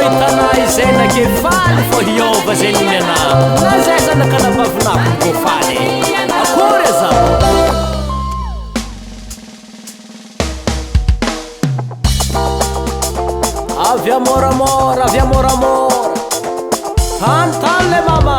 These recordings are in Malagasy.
hitanay zay nakefaly fô hiova zegny niana na zay za nakanabavinako ko faly akory za avia moramora tan le mama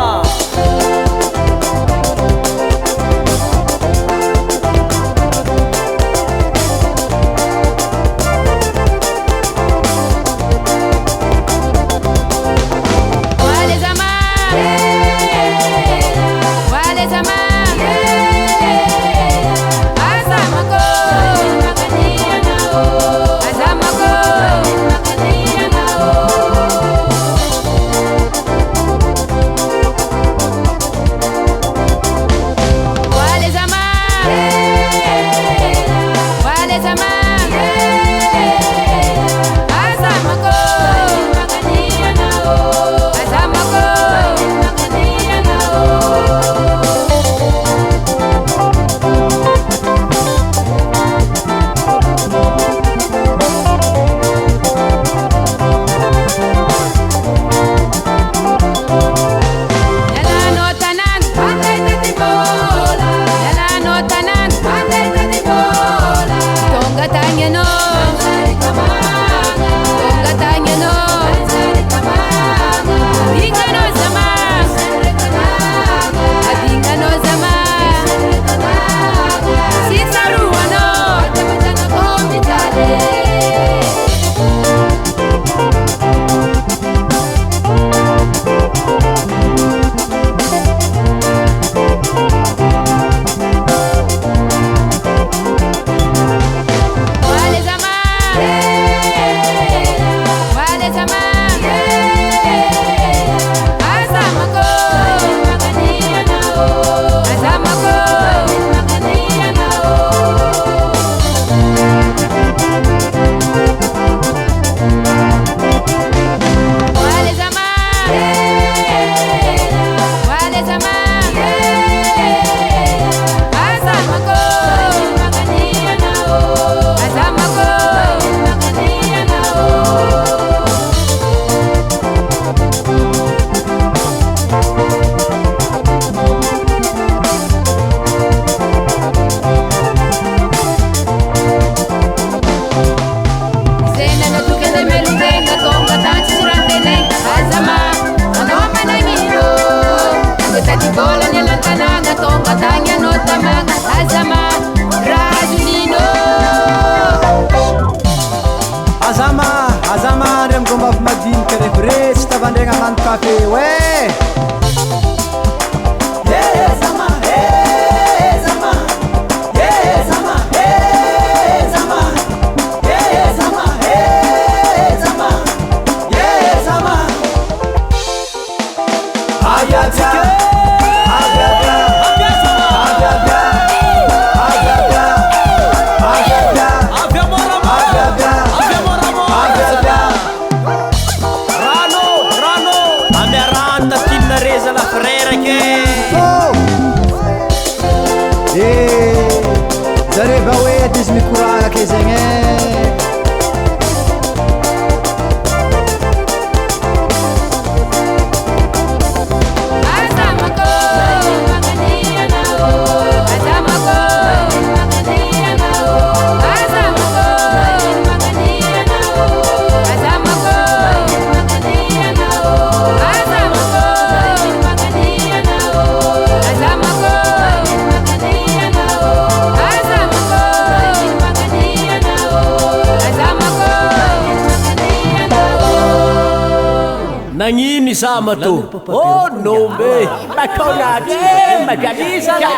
Azama rem gomba madin kere fresh tabandeng aman cafe we Zareva we dismi kuranga ke zenge Nangini sama tu. Oh no be. Macam lagi. Macam ni saja.